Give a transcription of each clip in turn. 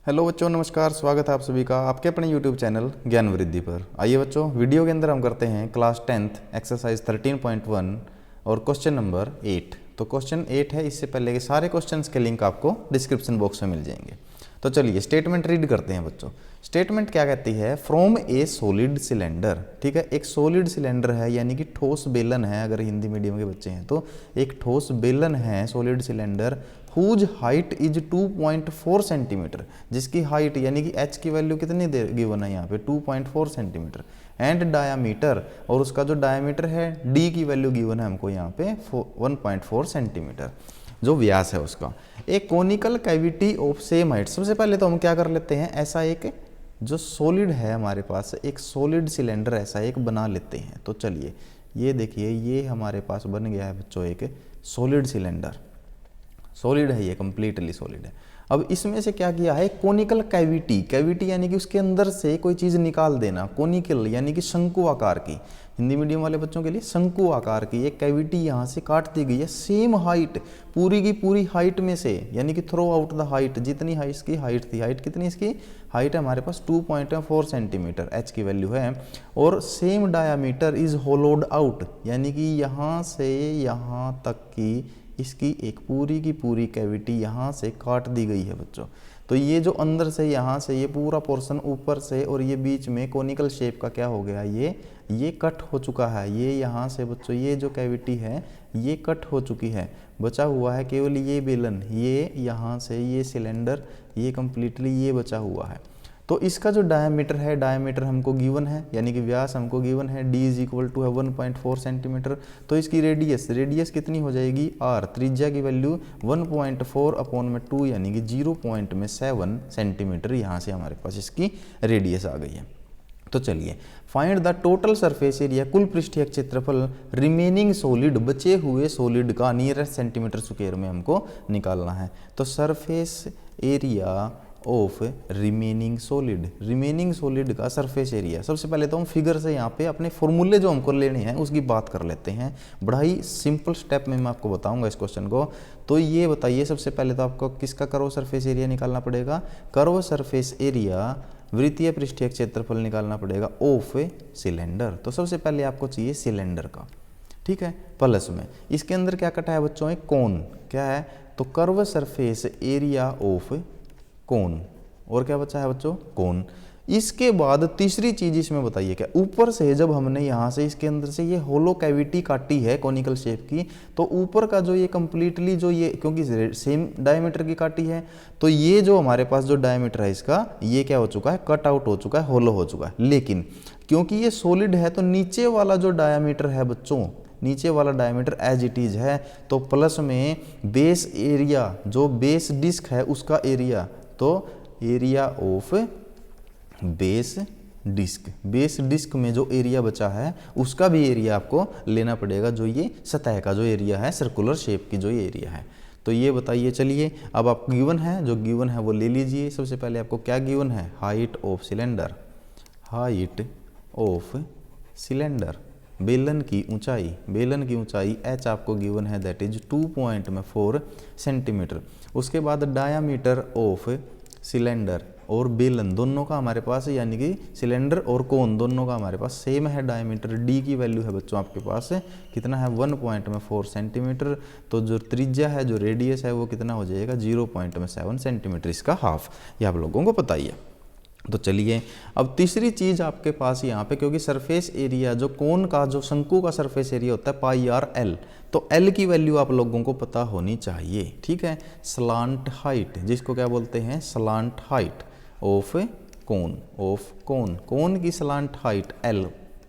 Hello बच्चों, नमस्कार। स्वागत है आप सभी का आपके अपने यूट्यूब चैनल ज्ञान वृद्धि पर। आइए बच्चों, वीडियो के अंदर हम करते हैं क्लास 10th एक्सरसाइज 13.1 और क्वेश्चन नंबर 8। तो क्वेश्चन 8 है, इससे पहले के सारे क्वेश्चंस के लिंक आपको डिस्क्रिप्शन बॉक्स में मिल जाएंगे। तो चलिए स्टेटमेंट रीड करते हैं बच्चों। स्टेटमेंट क्या कहती है? From A solid cylinder. ठीक है, एक सॉलिड सिलेंडर है यानी कि ठोस बेलन है। अगर हिंदी मीडियम के बच्चे हैं तो एक ठोस बेलन है, solid cylinder, whose height is 2.4 centimetre, जिसकी हाइट यानी कि h की वैल्यू कितनी दे गिवन है यहाँ पे 2.4 सेंटीमीटर, एंड डायामीटर, और उसका जो डायामीटर है d की वैल्यू गिवन है हमको यहाँ पे 1.4 सेंटीमीटर, जो व्यास है उसका। एक conical cavity of same height. सबसे पहले तो हम क्या कर लेते हैं, ऐसा एक जो सॉलिड है हमारे पास, एक सॉलिड सिलेंडर ऐसा एक बना लेते हैं। तो चलिए ये देखिए, ये हमारे पास बन गया है बच्चों एक सॉलिड सिलेंडर। सॉलिड है ये, कंप्लीटली सॉलिड है। अब इसमें से क्या किया है, कोनिकल कैविटी, कैविटी यानी कि उसके अंदर से कोई चीज़ निकाल देना, कोनिकल यानी कि शंकु आकार की, हिंदी मीडियम वाले बच्चों के लिए शंकु आकार की एक कैविटी यहाँ से काट दी गई है। सेम हाइट, पूरी की पूरी हाइट में से, यानी कि थ्रो आउट द हाइट, जितनी हाइट इसकी हाइट थी, हाइट कितनी इसकी हाइट है हमारे पास 2.4 सेंटीमीटर, एच की वैल्यू है, और सेम डायामीटर इज होलोड आउट, यानी कि यहाँ से यहाँ तक की इसकी एक पूरी की पूरी कैविटी यहाँ से काट दी गई है बच्चों। तो ये जो अंदर से यहाँ से ये पूरा पोर्शन ऊपर से और ये बीच में कोनिकल शेप का क्या हो गया, ये कट हो चुका है। ये यहाँ से बच्चों ये जो कैविटी है ये कट हो चुकी है, बचा हुआ है केवल ये बेलन, ये यहाँ से ये सिलेंडर, ये कम्प्लीटली ये बचा हुआ है। तो इसका जो डायमीटर है, डायमीटर हमको गिवन है, यानी कि व्यास हमको गिवन है, d इज इक्वल टू है 1.4 सेंटीमीटर। तो इसकी रेडियस कितनी हो जाएगी, r, त्रिज्या की वैल्यू 1.4 अपॉन में 2 यानी कि 0.7 सेंटीमीटर यहाँ से हमारे पास इसकी रेडियस आ गई है। तो चलिए find the total surface area, कुल पृष्ठीय क्षेत्रफल, रिमेनिंग सॉलिड, बचे हुए सॉलिड का नियरेस्ट सेंटीमीटर स्क्वायर में हमको निकालना है। तो surface area of remaining solid, remaining solid का सरफेस एरिया। सबसे पहले तो हम फिगर से यहाँ पे अपने फॉर्मूले जो हमको लेने हैं उसकी बात कर लेते हैं। बड़ा ही सिंपल स्टेप में मैं आपको बताऊंगा इस क्वेश्चन को। तो ये बताइए, सबसे पहले तो आपको किसका कर्व सरफेस एरिया निकालना पड़ेगा, कर्व सरफेस एरिया वृत्तीय पृष्ठीय क्षेत्रफल निकालना पड़ेगा ऑफ सिलेंडर। तो सबसे पहले आपको चाहिए सिलेंडर का, ठीक है, प्लस में इसके अंदर क्या कटा है बच्चों, एक कोन, क्या है, तो curve surface area of cone, और क्या बचा है बच्चों, कोन। इसके बाद तीसरी चीज इसमें बताइए क्या, ऊपर से जब हमने यहाँ से इसके अंदर से ये होलो कैविटी काटी है कोनिकल शेप की, तो ऊपर का जो ये कंप्लीटली जो ये, क्योंकि सेम डायमीटर की काटी है, तो ये जो हमारे पास जो डायमीटर है इसका, ये क्या हो चुका है, कट आउट हो चुका है, होलो हो चुका है। लेकिन क्योंकि ये सॉलिड है तो नीचे वाला जो डायमीटर है बच्चों, नीचे वाला डायमीटर एज इट इज है, तो प्लस में बेस एरिया, जो बेस डिस्क है उसका एरिया, तो area of base disc, base disc में जो एरिया बचा है उसका भी एरिया आपको लेना पड़ेगा, जो ये सतह का जो एरिया है, सर्कुलर शेप की जो ये एरिया है। तो ये बताइए, चलिए अब आपको गिवन है, जो गिवन है वो ले लीजिए। सबसे पहले आपको क्या गिवन है, height of cylinder, height of cylinder, बेलन की ऊंचाई, बेलन की ऊंचाई h आपको गिवन है, दैट इज 2.4 सेंटीमीटर। उसके बाद डायामीटर ऑफ सिलेंडर और बेलन दोनों का हमारे पास, यानी कि सिलेंडर और कोन दोनों का हमारे पास सेम है डायमीटर। d की वैल्यू है बच्चों आपके पास कितना है, 1.4 सेंटीमीटर। तो जो त्रिज्या है, जो रेडियस है, वो कितना हो जाएगा, 0.7 सेंटीमीटर, इसका हाफ, ये आप लोगों को पता ही है। तो चलिए अब तीसरी चीज आपके पास यहाँ पे, क्योंकि सरफेस एरिया जो कोन का, जो शंकु का सरफेस एरिया होता है पाई आर एल, तो एल की वैल्यू आप लोगों को पता होनी चाहिए, ठीक है। स्लांट हाइट, जिसको क्या बोलते हैं, slant height of cone, of cone, cone की स्लांट हाइट एल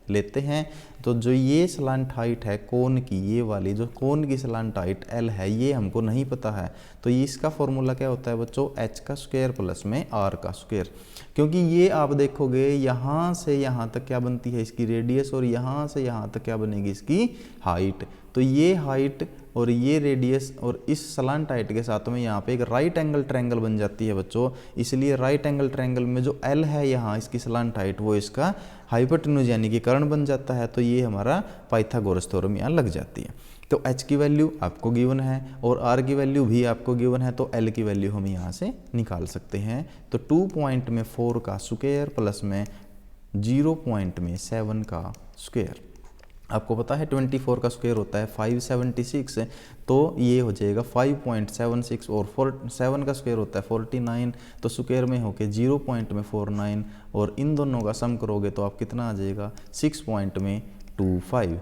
लेते हैं। तो जो ये स्लांट हाइट है कोन की, ये वाली जो कोन की स्लांट हाइट एल है, ये हमको नहीं पता है, तो ये इसका फॉर्मूला क्या होता है बच्चों, एच का स्क्वायर प्लस में आर का स्क्वायर। क्योंकि ये आप देखोगे यहाँ से यहाँ तक क्या बनती है इसकी रेडियस, और यहाँ से यहाँ तक क्या बनेगी इसकी हाइट। तो ये हाइट और ये रेडियस और इस स्लांट हाइट के साथ में यहाँ पे एक राइट एंगल ट्रायंगल बन जाती है बच्चों। इसलिए राइट एंगल ट्रायंगल में जो एल है यहाँ इसकी स्लांट हाइट, वो इसका हाइपोटेन्यूज यानी कि कर्ण बन जाता है। तो ये हमारा पाइथागोरस थ्योरम यहाँ लग जाती है। तो h की वैल्यू आपको गिवन है और r की वैल्यू भी आपको गिवन है, तो l की वैल्यू हम यहाँ से निकाल सकते हैं। तो 2 पॉइंट में 4 का स्क्वायर प्लस में 0 पॉइंट में 7 का स्क्वायर। आपको पता है 24 का स्क्वायर होता है 576, तो ये हो जाएगा 5.76 और 7 का स्क्वायर होता है 49, तो स्क्वायर में होके 0 पॉइंट में 49 और इन दोनों का सम करोगे तो आप कितना आ जाएगा 6 पॉइंट में 25।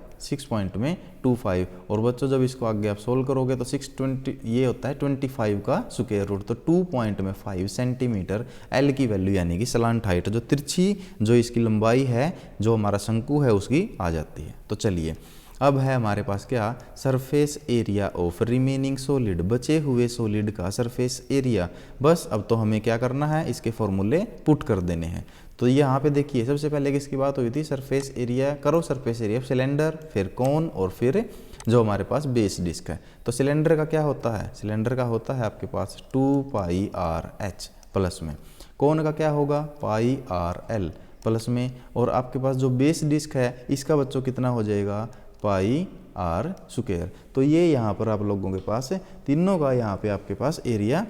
और बच्चों जब इसको आगे आप सोल्व करोगे तो 620 ये होता है 25 का स्क्वायर रूट, तो 2.5 सेंटीमीटर एल की वैल्यू यानी कि स्लांट हाइट जो तिरछी जो इसकी लंबाई है जो हमारा शंकु है उसकी आ जाती है। तो चलिए अब है हमारे पास क्या, surface area of remaining solid, बचे हुए सॉलिड का सरफेस एरिया। बस अब तो हमें क्या करना है, इसके फॉर्मूले पुट कर देने हैं। तो यहाँ पे देखिए सबसे पहले किसकी बात हुई थी, सरफेस एरिया, करो सरफेस एरिया सिलेंडर, फिर कोन और फिर जो हमारे पास बेस डिस्क है। तो सिलेंडर का क्या होता है, सिलेंडर का होता है आपके पास 2πRh प्लस में, कोन का क्या होगा πRL प्लस में, और आपके पास जो बेस डिस्क है इसका बच्चों कितना हो जाएगा πR स्क्वायर। तो ये यहाँ पर आप लोगों के पास तीनों का यहाँ पे आपके पास एरिया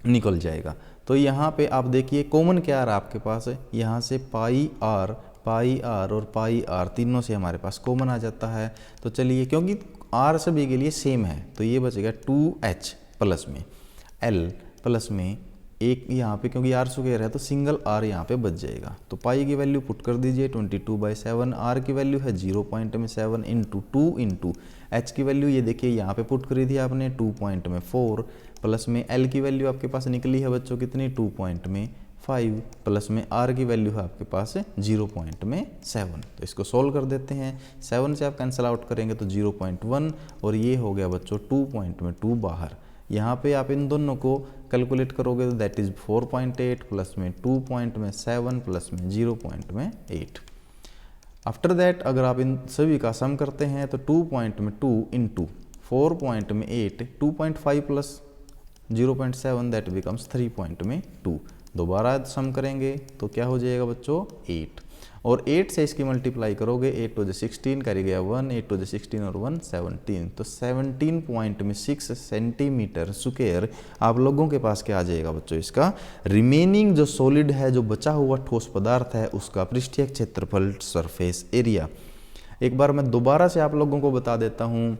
निकल जाएगा। तो यहाँ पे आप देखिए कॉमन क्या आ रहा है आपके पास, यहाँ से πR और πR तीनों से हमारे पास कॉमन आ जाता है। तो चलिए क्योंकि R सभी के लिए सेम है तो ये बचेगा 2H प्लस में L प्लस में एक यहाँ पे क्योंकि R स्क्वायर है तो सिंगल R यहाँ पे बच जाएगा। तो पाई की वैल्यू पुट कर दीजिए 22/7, R की वैल्यू है 0.7 इंटू 2 इंटू H की वैल्यू ये देखिए यहाँ पे पुट करी थी आपने 2.4 प्लस में L की वैल्यू आपके पास निकली है बच्चों कितनी 2.5 प्लस में R की वैल्यू है आपके पास 0.7। तो इसको सोल्व कर देते हैं, 7 से आप कैंसिल आउट करेंगे तो 0.1 और ये हो गया बच्चों 2.2 बाहर। यहाँ पे आप इन दोनों को कैलकुलेट करोगे तो दैट इज 4.8 प्लस में 2.7 प्लस में 0.8। आफ्टर दैट अगर आप इन सभी का सम करते हैं तो 2.2 इंटू 4.8 2.5 प्लस 0.7 दैट बिकम्स 3.2। दोबारा सम करेंगे तो क्या हो जाएगा बच्चों 8, और 8 से इसकी मल्टीप्लाई करोगे 8 टू द 16 करी गया 1, 8 टू द 16 और 1 17, तो 17.6 सेंटीमीटर स्क्वायर आप लोगों के पास क्या आ जाएगा बच्चों, इसका रिमेनिंग जो सॉलिड है जो बचा हुआ ठोस पदार्थ है उसका पृष्ठीय क्षेत्रफल सरफेस एरिया। एक बार मैं दोबारा से आप लोगों को बता देता हूँ,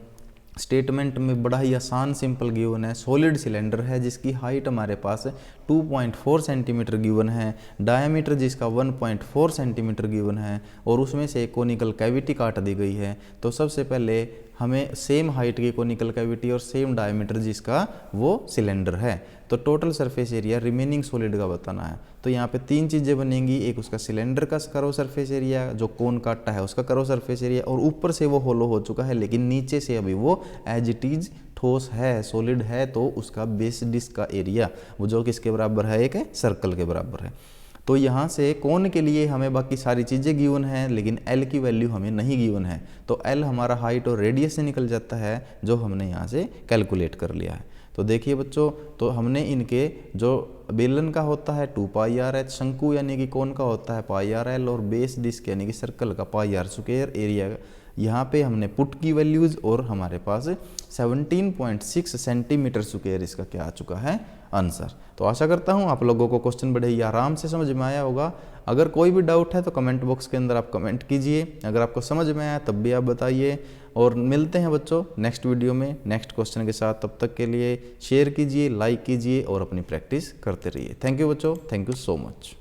स्टेटमेंट में बड़ा ही आसान सिंपल गिवन है, सॉलिड सिलेंडर है जिसकी हाइट हमारे पास 2.4 सेंटीमीटर गिवन है, डायमीटर जिसका 1.4 सेंटीमीटर गिवन है और उसमें से कोनिकल कैविटी काट दी गई है। तो सबसे पहले हमें सेम हाइट की कोनिकल कैविटी और सेम डायमीटर जिसका वो सिलेंडर है, तो total surface area remaining solid का बताना है। तो यहाँ पे 3 चीज़ें बनेंगी, एक उसका सिलेंडर का करो सरफेस एरिया जो कोन काटा है उसका करो सरफेस एरिया, और ऊपर से वो होलो हो चुका है लेकिन नीचे से अभी वो एज इट इज ठोस है सॉलिड है तो उसका बेस डिस्क का एरिया वो जो किसके बराबर है, एक सर्कल के बराबर है। तो यहाँ से कोन के लिए हमें बाकी सारी चीज़ें गिवन हैं लेकिन L की वैल्यू हमें नहीं गिवन है, तो L हमारा हाइट और रेडियस से निकल जाता है जो हमने यहाँ से कैलकुलेट कर लिया है। तो देखिए बच्चों, तो हमने इनके जो बेलन का होता है 2πRh, शंकु यानी कि कोन का होता है πRL और बेस डिस्क यानी कि सर्कल का πR स्क्वायर एरिया, यहाँ पे हमने पुट की वैल्यूज़ और हमारे पास 17.6 सेंटीमीटर स्क्वायर इसका क्या आ चुका है आंसर। तो आशा करता हूँ आप लोगों को क्वेश्चन बड़े ही आराम से समझ में आया होगा। अगर कोई भी डाउट है तो कमेंट बॉक्स के अंदर आप कमेंट कीजिए, अगर आपको समझ में आया तब भी आप बताइए, और मिलते हैं बच्चों नेक्स्ट वीडियो में नेक्स्ट क्वेश्चन के साथ। तब तक के लिए शेयर कीजिए, लाइक कीजिए और अपनी प्रैक्टिस करते रहिए। थैंक यू बच्चों, थैंक यू सो मच।